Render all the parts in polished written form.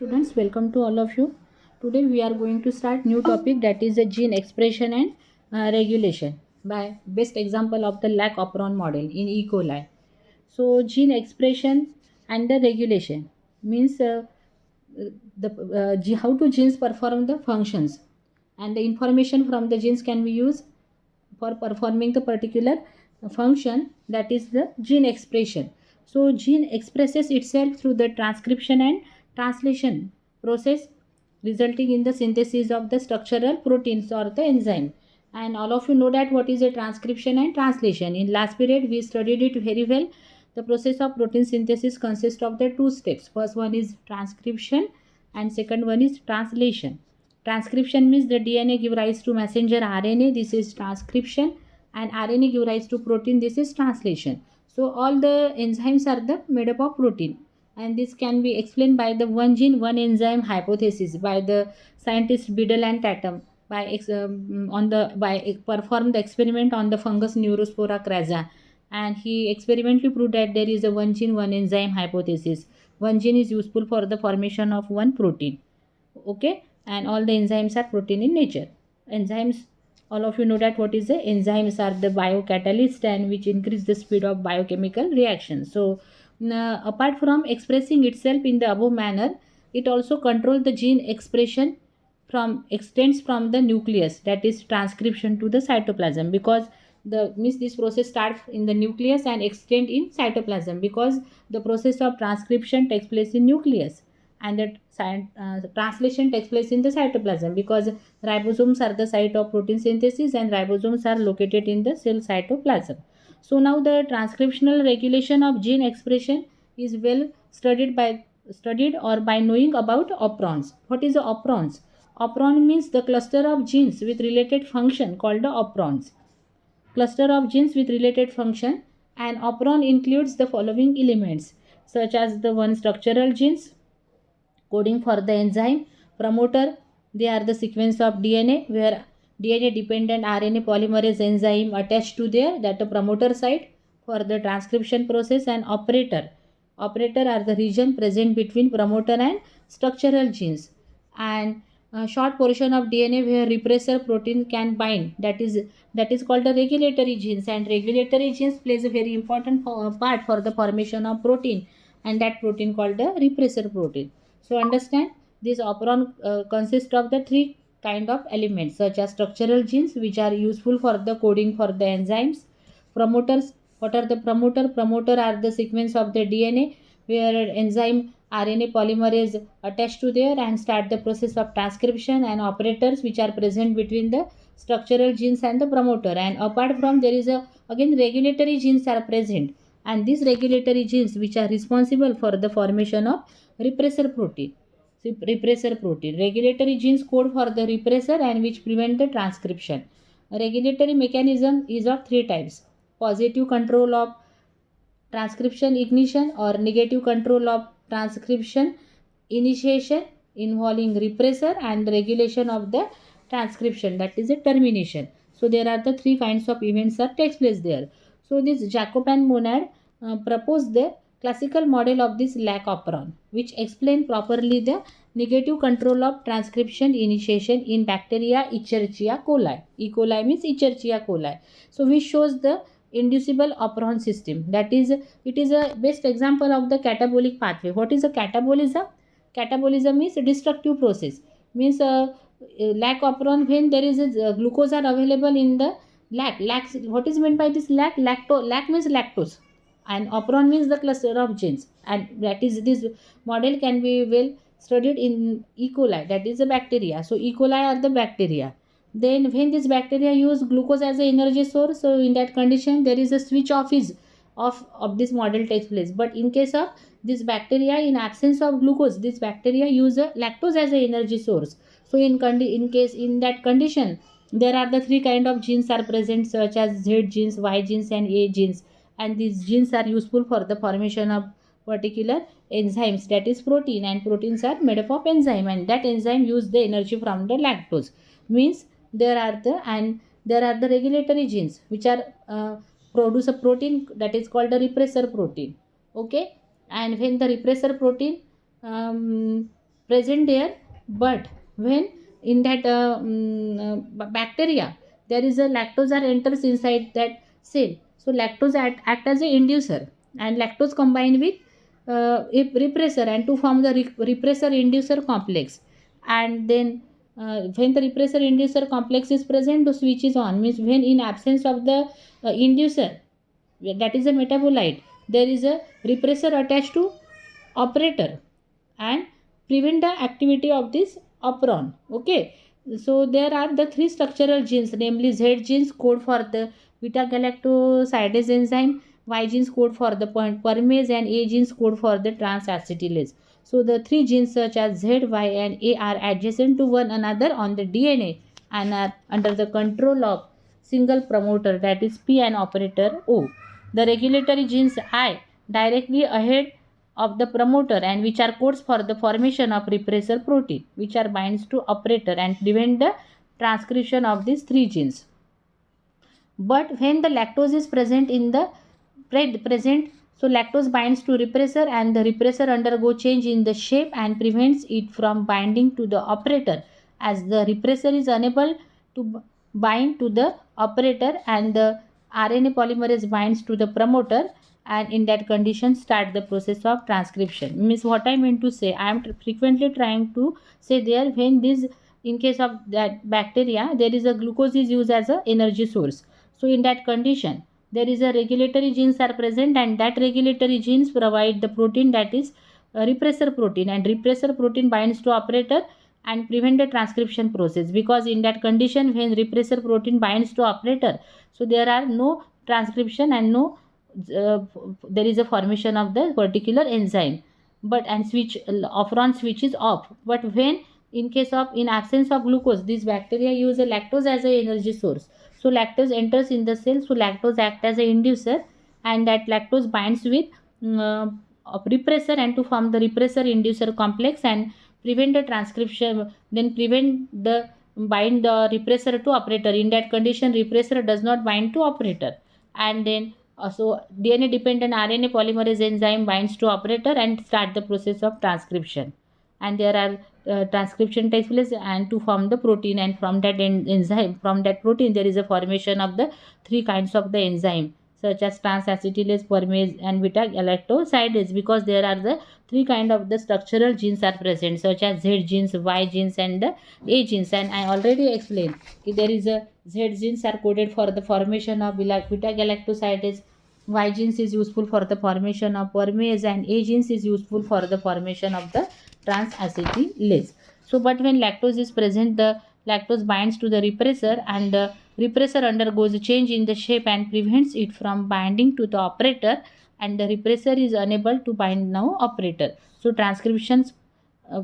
Students, welcome to all of you. Today we are going to start new topic, that is the gene expression and regulation by best example of the lac operon model in E. coli. So gene expression and the regulation means how to genes perform the functions, and the information from the genes can be used for performing the particular function, that is the gene expression. So gene expresses itself through the transcription and translation process, resulting in the synthesis of the structural proteins or the enzyme. And all of you know that what is a transcription and translation. In last period we studied it very well. The process of protein synthesis consists of the two steps. First one is transcription and second one is translation. Transcription means the DNA give rise to messenger RNA, this is transcription, and RNA give rise to protein, this is translation. So all the enzymes are the made up of protein, and this can be explained by the one gene one enzyme hypothesis by the scientists Biddle and Tatum by perform the experiment on the fungus Neurospora crassa, and he experimentally proved that there is a one gene one enzyme hypothesis. One gene is useful for the formation of one protein. Okay, and all the enzymes are protein in nature. Enzymes, all of you know that what is the enzymes are the biocatalyst and which increase the speed of biochemical reaction. So apart from expressing itself in the above manner, it also control the gene expression from extends from the nucleus, that is transcription, to the cytoplasm, because the means this process starts in the nucleus and extend in cytoplasm, because the process of transcription takes place in nucleus, and that translation takes place in the cytoplasm, because ribosomes are the site of protein synthesis and ribosomes are located in the cell cytoplasm. So now the transcriptional regulation of gene expression is well studied or by knowing about operons. What is the operons? Operon means the cluster of genes with related function called the operons. Cluster of genes with related function, and operon includes the following elements, such as the one structural genes coding for the enzyme, promoter, they are the sequence of DNA where DNA dependent RNA polymerase enzyme attached to there, that the promoter site for the transcription process, and operator. Operator are the region present between promoter and structural genes, and a short portion of DNA where repressor protein can bind, that is called the regulatory genes, and regulatory genes plays a very important part for the formation of protein, and that protein called the repressor protein. So understand, this operon consists of the three kind of elements, such as structural genes which are useful for the coding for the enzymes. Promoters, what are the promoter? Promoter are the sequence of the DNA where enzyme RNA polymerase attached to there and start the process of transcription, and operators which are present between the structural genes and the promoter. And apart from, there is a again regulatory genes are present, and these regulatory genes which are responsible for the formation of repressor protein. So repressor protein. Regulatory genes code for the repressor and which prevent the transcription. A regulatory mechanism is of three types: positive control of transcription ignition, or negative control of transcription initiation involving repressor, and regulation of the transcription, that is a termination. So there are the three kinds of events that takes place there. So this Jacob and Monod proposed the classical model of this lac operon, which explain properly the negative control of transcription initiation in bacteria Escherichia coli. E. coli means Escherichia coli. So which shows the inducible operon system, that is, it is a best example of the catabolic pathway. What is a catabolism? Catabolism is a destructive process, means lac operon, when there is a glucose are available in the lac, what is meant by this lac means lactose, and operon means the cluster of genes, and that is this model can be well studied in E. coli, that is a bacteria. So E. coli are the bacteria. Then when this bacteria use glucose as a energy source, so in that condition there is a switch off is of this model takes place. But in case of this bacteria, in absence of glucose, this bacteria use a lactose as a energy source. So in case in that condition, there are the three kind of genes are present, such as Z genes, Y genes, and A genes, and these genes are useful for the formation of particular enzymes, that is protein, and proteins are made up of enzyme, and that enzyme use the energy from the lactose. Means there are the regulatory genes which are produce a protein that is called a repressor protein. Okay, and when the repressor protein present there. But when in that bacteria there is a lactose are enters inside that cell, so lactose act as a inducer, and lactose combine with a repressor and to form the repressor inducer complex. And then when the repressor inducer complex is present, the switch is on, means when in absence of the inducer, that is a metabolite, there is a repressor attached to operator and prevent the activity of this operon. Okay, so there are the three structural genes, namely Z genes code for the beta galactosidase enzyme, Y genes code for the permase, and A genes code for the transacetylase. So the three genes such as Z, Y and A are adjacent to one another on the DNA and are under the control of single promoter, that is P, and operator O. The regulatory genes I directly ahead of the promoter and which are codes for the formation of repressor protein which are binds to operator and prevent the transcription of these three genes. But when the lactose is present in the present, so lactose binds to repressor and the repressor undergo change in the shape and prevents it from binding to the operator, as the repressor is unable to bind to the operator and the RNA polymerase binds to the promoter, and in that condition start the process of transcription. Means what I mean to say, I am frequently trying to say there, when this in case of that bacteria there is a glucose is used as a energy source, so in that condition there is a regulatory genes are present, and that regulatory genes provide the protein, that is repressor protein, and repressor protein binds to operator and prevent the transcription process, because in that condition when repressor protein binds to operator, so there are no transcription and no uh, there is a formation of the particular enzyme, but and switch operon switch is off. But when in case of in absence of glucose, this bacteria use a lactose as a energy source, so lactose enters in the cell, so lactose act as a inducer, and that lactose binds with a repressor and to form the repressor inducer complex and prevent the transcription, then prevent the bind the repressor to operator. In that condition repressor does not bind to operator, and then so DNA dependent RNA polymerase enzyme binds to operator and start the process of transcription, and there are transcription takes place and to form the protein, and from that enzyme, from that protein there is a formation of the three kinds of the enzyme such as transacetylase, permase and beta galactosidase, because there are the three kind of the structural genes are present such as Z genes, Y genes and the A genes. And I already explained there is a Z genes are coded for the formation of beta galactosidase, Y genes is useful for the formation of permase, and A genes is useful for the formation of the transacetylase. So but when lactose is present, the lactose binds to the repressor and the repressor undergoes a change in the shape and prevents it from binding to the operator, and the repressor is unable to bind now operator. So transcription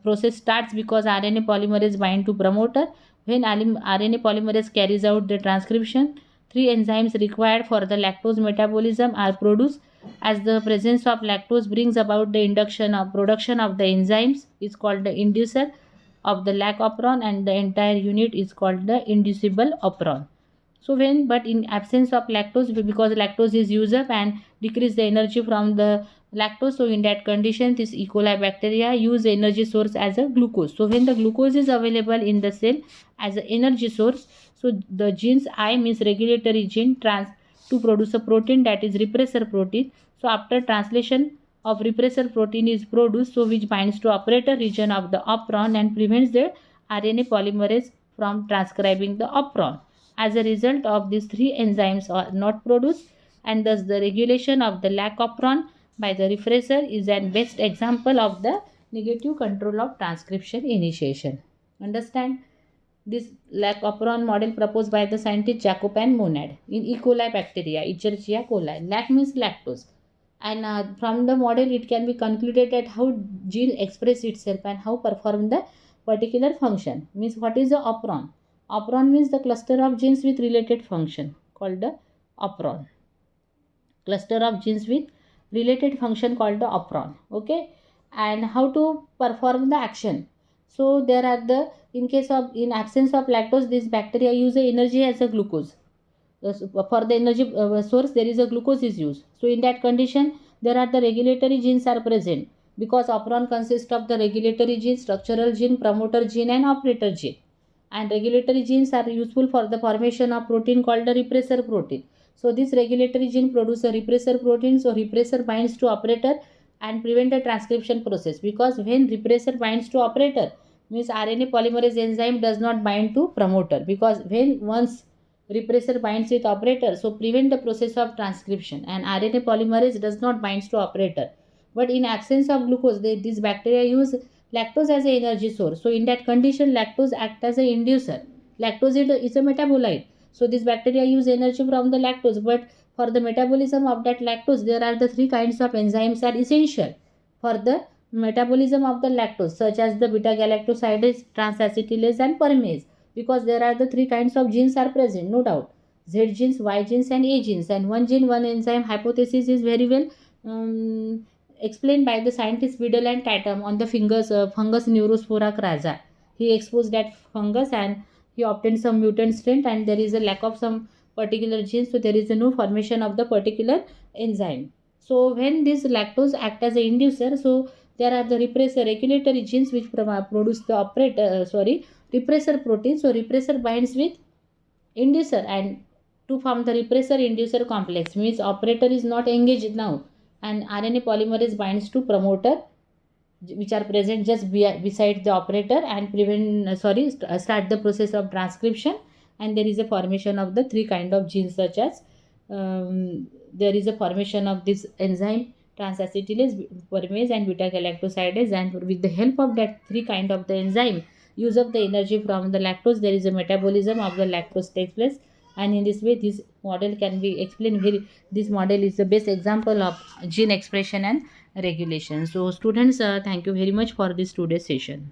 process starts because RNA polymerase bind to promoter. When RNA polymerase carries out the transcription, three enzymes required for the lactose metabolism are produced, as the presence of lactose brings about the induction of production of the enzymes is called the inducer of the lac operon, and the entire unit is called the inducible operon. So when but in absence of lactose, because lactose is used up and decrease the energy from the lactose, so in that condition this E. coli bacteria use energy source as a glucose. So when the glucose is available in the cell as an energy source, so the genes I means regulatory gene trans to produce a protein, that is repressor protein. So after translation of repressor protein is produced, so which binds to operator region of the operon and prevents the RNA polymerase from transcribing the operon. As a result of these three enzymes are not produced, and thus the regulation of the lac operon by the repressor is an best example of the negative control of transcription initiation. Understand? This lac operon model proposed by the scientist Jacob and Monod in E. coli bacteria, Escherichia coli. Lac means lactose, and from the model it can be concluded that how gene express itself and how perform the particular function. Means what is the operon? Operon means the cluster of genes with related function called the operon. Cluster of genes with related function called the operon. Okay, and how to perform the action? So there are the in case of in absence of lactose, this bacteria use the energy as a glucose. For the energy source there is a glucose is used. So in that condition there are the regulatory genes are present. because operon consists of the regulatory gene, structural gene, promoter gene, and operator gene. And regulatory genes are useful for the formation of protein called the repressor protein. So this regulatory gene produces a repressor protein. So repressor binds to operator and prevent the transcription process, because when repressor binds to operator means RNA polymerase enzyme does not bind to promoter, because when once repressor binds with operator, so prevent the process of transcription, and RNA polymerase does not binds to operator. But in absence of glucose, these bacteria use lactose as an energy source. So in that condition, lactose acts as an inducer. Lactose is a metabolite. So these bacteria use energy from the lactose, but for the metabolism of that lactose, there are the three kinds of enzymes are essential for the metabolism of the lactose, such as the beta galactosidase, transacetylase, and permease, because there are the three kinds of genes are present, no doubt. Z genes, Y genes, and A genes. And one gene, one enzyme hypothesis is very well explained by the scientist Biddle and Tatum on the fungus Neurospora crassa. He exposed that fungus and he obtained some mutant strain, and there is a lack of some particular gene, so there is a no formation of the particular enzyme. So when this lactose act as an inducer, so there are the repressor regulatory genes which produce the repressor protein. So repressor binds with inducer, and to form the repressor inducer complex means operator is not engaged now, and RNA polymerase binds to promoter which are present just beside the operator and start the process of transcription, and there is a formation of the three kind of genes, such as there is a formation of this enzyme transacetylase, permease, and beta galactosidase, and with the help of that three kind of the enzyme, use of the energy from the lactose, there is a metabolism of the lactose takes place. And in this way, this model can be explained very. This model is the best example of gene expression and regulation. So students, thank you very much for this today's session.